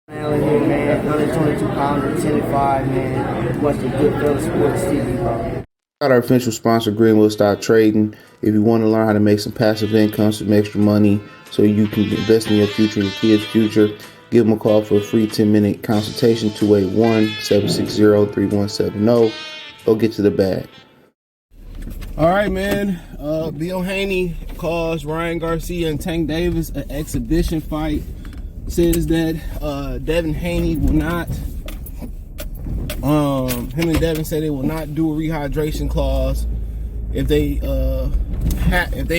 Melon here, man. 122 pounder, 10-5, man. Watch the Goodfellas Sports TV, bro. Got our official sponsor, Greenwood Stock Trading. If you want to learn how to make some passive income, some extra money, so you can invest in your future and your kids' future, give them a call for a free 10-minute consultation, 281-760-3170. Go get to the bag. All right, man. Bill Haney calls Ryan Garcia and Tank Davis an exhibition fight. Says that Devin Haney will not, him and Devin say they will not do a rehydration clause. If they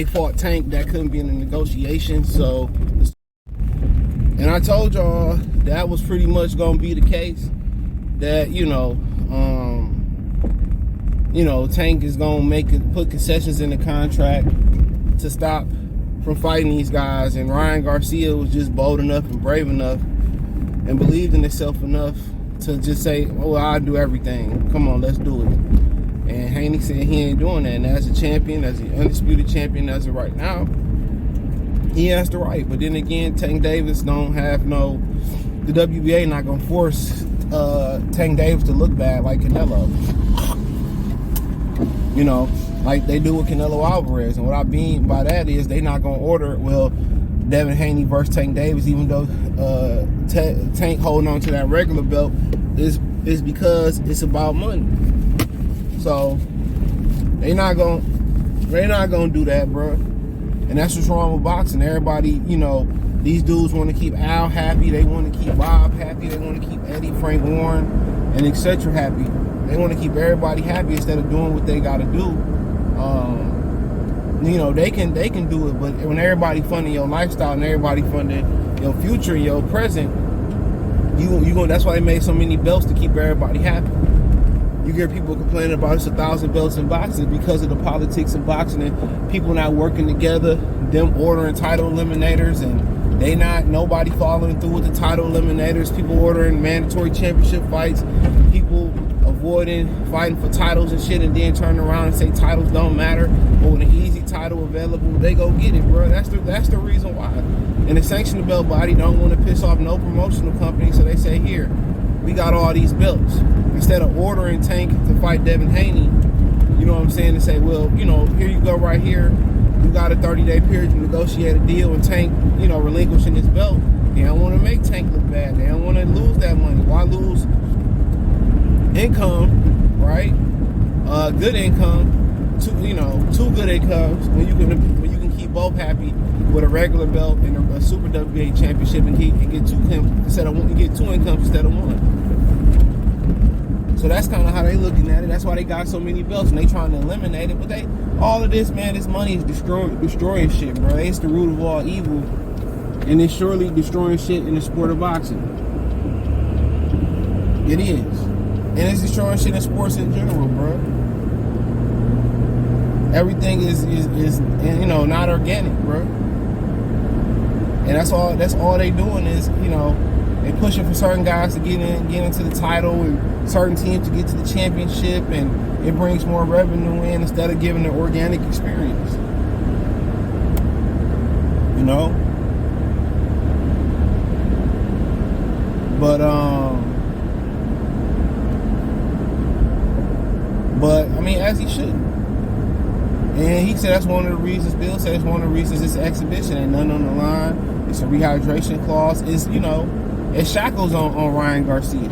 fought Tank, that couldn't be in the negotiation. So, and I told y'all that was pretty much gonna be the case. That Tank is gonna put concessions in the contract to stop from fighting these guys, and Ryan Garcia was just bold enough and brave enough and believed in himself enough to just say, "Oh, I'll do everything. Come on, let's do it." And Haney said he ain't doing that. And as a champion, as the undisputed champion as of right now, he has the right. But then again, Tank Davis don't have the WBA not gonna force Tank Davis to look bad like Canelo. Like they do with Canelo Alvarez. And what I mean by that is they not going to order, Devin Haney versus Tank Davis, even though Tank holding on to that regular belt is because it's about money. So they not going to do that, bro. And that's what's wrong with boxing. Everybody, these dudes want to keep Al happy. They want to keep Bob happy. They want to keep Eddie, Frank Warren, and etc. happy. They want to keep everybody happy instead of doing what they got to do. They can do it, but when everybody funding your lifestyle and everybody funding your future, your present, that's why they made so many belts to keep everybody happy. You hear people complaining about it's 1,000 belts in boxing because of the politics of boxing and people not working together, them ordering title eliminators and nobody following through with the title eliminators, people ordering mandatory championship fights, people avoiding fighting for titles and shit, and then turn around and say titles don't matter, but when an easy title available, they go get it, bro. That's the reason why. And the sanctioned belt body don't want to piss off no promotional company, so they say, here, we got all these belts. Instead of ordering Tank to fight Devin Haney, you know what I'm saying, to say, well, here you go right here, you got a 30-day period to negotiate a deal, and Tank, relinquishing his belt. They don't want to make Tank look bad. They don't want to lose that money. Why lose income, right? Good income, two good incomes when you can keep both happy with a regular belt and a Super WBA championship and get two incomes instead of one. So that's kind of how they looking at it. That's why they got so many belts and they trying to eliminate it. But all of this, man, this money is destroying shit, bro. It's the root of all evil, and it's surely destroying shit in the sport of boxing. It is. And it's destroying shit in sports in general, bro. Everything is not organic, bro. And that's all they doing is, they pushing for certain guys to get into the title and certain teams to get to the championship, and it brings more revenue in instead of giving the organic experience. But I mean, as he should. And he said that's one of the reasons, Bill said it's one of the reasons it's an exhibition. Ain't nothing on the line. It's a rehydration clause. It's, it's shackles on Ryan Garcia.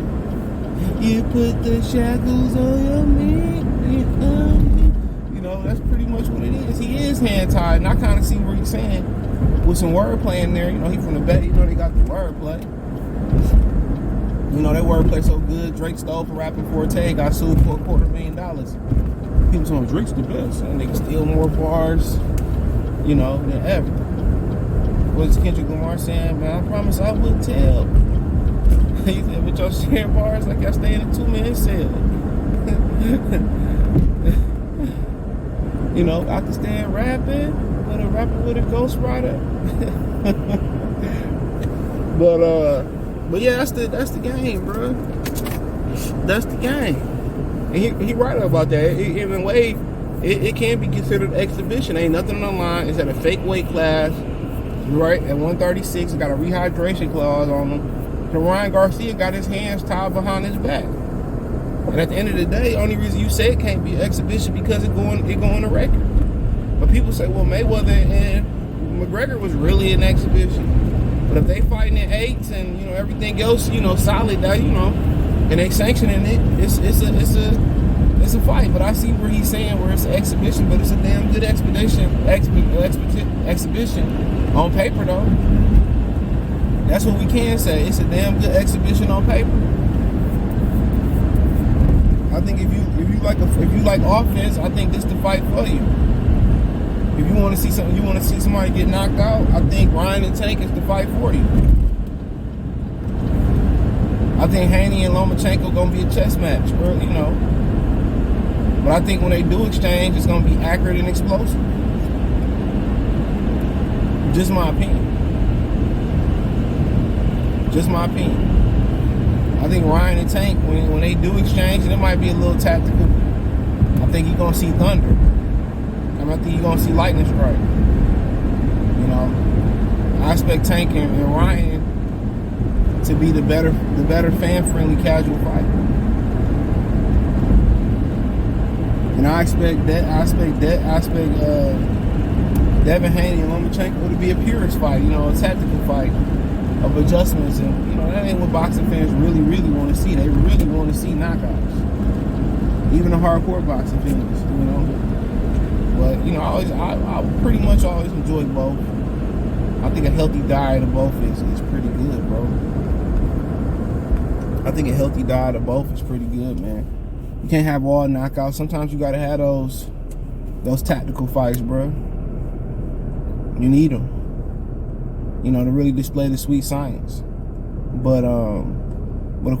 You put the shackles on your man. That's pretty much what it is. He is hand-tied, and I kind of see what he's saying with some wordplay in there. He from the Bay. They got the wordplay. That wordplay so good. Drake stole for rapping Forte, got sued for $250,000. People saying Drake's the best, and they can steal more bars, than ever. What's Kendrick Lamar saying? Man, I promise I wouldn't tell. He said, but y'all sharing bars like y'all stay in a 2-man cell. I can stand rapping, but a rapper with a ghostwriter. But yeah, that's the game, bro. That's the game. And he right about that. Even Wade, it can be considered exhibition. Ain't nothing on the line. It's at a fake weight class, right? At 136, it got a rehydration clause on them. Ryan Garcia got his hands tied behind his back. And at the end of the day, only reason you say it can't be an exhibition because it go on the record. But people say, well, Mayweather and McGregor was really an exhibition. But if they fighting in 8s and everything else, solid, that and they sanctioning it, it's a fight. But I see where he's saying where it's an exhibition, but it's a damn good exhibition on paper though. That's what we can say. It's a damn good exhibition on paper. I think if you like offense, I think this the fight for you. If you want to see something, you want to see somebody get knocked out, I think Ryan and Tank is the fight for you. I think Haney and Lomachenko gonna be a chess match, bro. But I think when they do exchange, it's gonna be accurate and explosive. Just my opinion. Just my opinion. I think Ryan and Tank, when they do exchange, and it might be a little tactical, I think you're gonna see thunder. I think you're gonna see lightning strike. I expect Tank and Ryan to be the better fan-friendly casual fight. And I expect Devin Haney and Lomachenko to be a purist fight, a tactical fight of adjustments, and that ain't what boxing fans really want to see. They really want to see knockouts. Even the hardcore boxing fans, But I pretty much always enjoy both. I think a healthy diet of both is pretty good, bro. I think a healthy diet of both is pretty good, man. You can't have all knockouts. Sometimes you gotta have those tactical fights, bro. You need them, to really display the sweet science. But of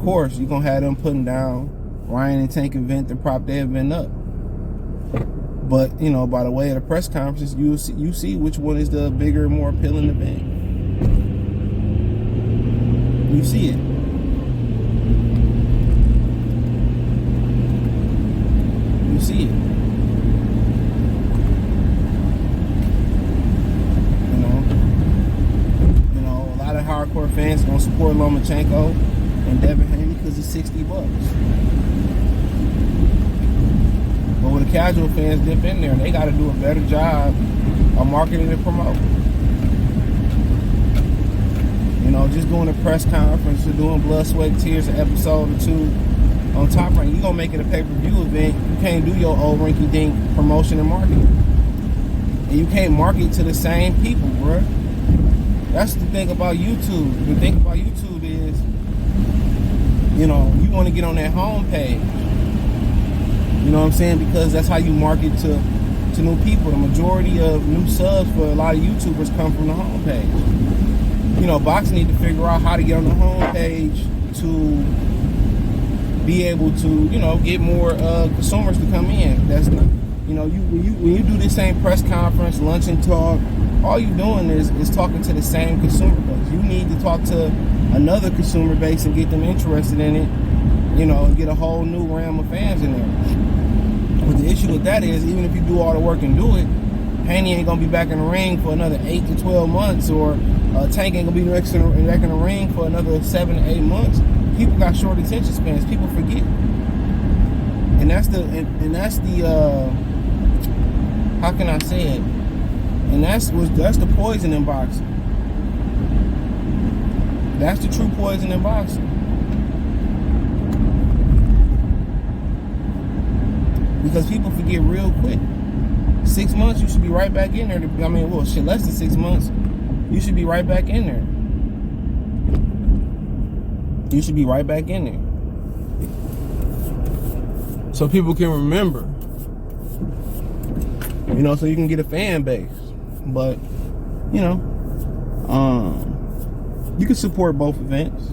course, you're gonna have them putting down Ryan and Tank event to prop their event up. But by the way of the press conferences, you see which one is the bigger, more appealing event. You see it. You see it. A lot of hardcore fans gonna support Lomachenko and Devin Haney because it's $60. But when the casual fans dip in there, they got to do a better job of marketing and promoting. Just doing a press conference or doing blood, sweat, and tears, an episode or two on Top Rank, you're going to make it a pay-per-view event. You can't do your old rinky-dink promotion and marketing. And you can't market to the same people, bro. That's the thing about YouTube. The thing about YouTube is, you want to get on that homepage. You know what I'm saying? Because that's how you market to new people. The majority of new subs for a lot of YouTubers come from the homepage. Boxing need to figure out how to get on the homepage to be able to, get more consumers to come in. That's not, when you do this same press conference, lunch and talk, all you're doing is talking to the same consumer base. You need to talk to another consumer base and get them interested in it, and get a whole new realm of fans in there. But the issue with that is, even if you do all the work and do it, Haney ain't gonna be back in the ring for another 8 to 12 months, or Tank ain't gonna be back in the ring for another 7 to 8 months. People got short attention spans. People forget, and that's the how can I say it? And that's the poison in boxing. That's the true poison in boxing. Because people forget real quick. 6 months, you should be right back in there. Less than 6 months, you should be right back in there. You should be right back in there. So people can remember. So you can get a fan base. But, you can support both events.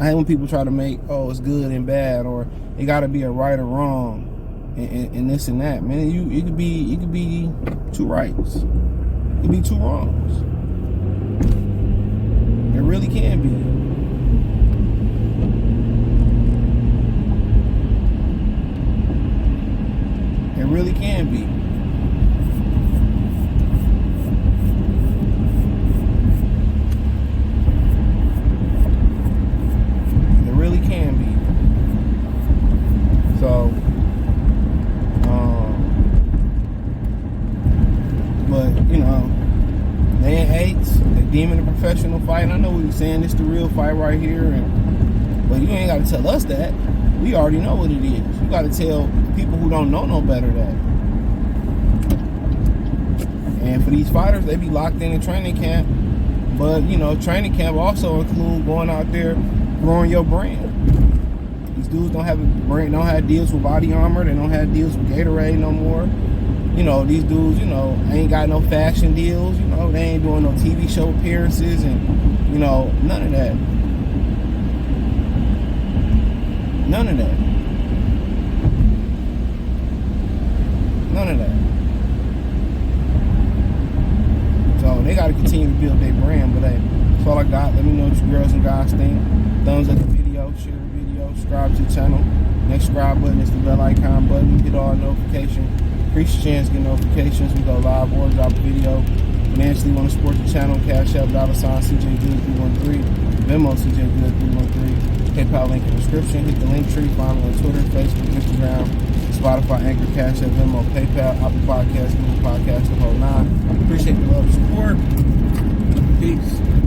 I hate when people try to make, it's good and bad, or it gotta be a right or wrong. And this and that, man. It could be two rights. It could be two wrongs. It really can be. It really can be. saying it's the real fight right here, but you ain't got to tell us that. We already know what it is. You got to tell people who don't know no better that. And for these fighters, they be locked in training camp. But, you know, training camp also include going out there, growing your brand. These dudes don't have deals with Body Armor. They don't have deals with Gatorade no more. You know, these dudes, you know, ain't got no fashion deals. You know, they ain't doing no TV show appearances and, you know, none of that. None of that. None of that. So they got to continue to build their brand. But hey, that's all I got. Let me know what you girls and guys think. Thumbs up the video, share the video, subscribe to the channel. Next subscribe button is the bell icon button. Get all notifications. Increase your chance to get notifications. We go live or drop a video. Financially want to support the channel. Cash App, $CJ Good313. Venmo CJ Good313. PayPal link in the description. Hit the link tree. Find me on Twitter, Facebook, Instagram, Spotify, Anchor, Cash App, Venmo, PayPal, Apple Podcasts, Google Podcasts, the whole nine. Appreciate the love and support. Peace.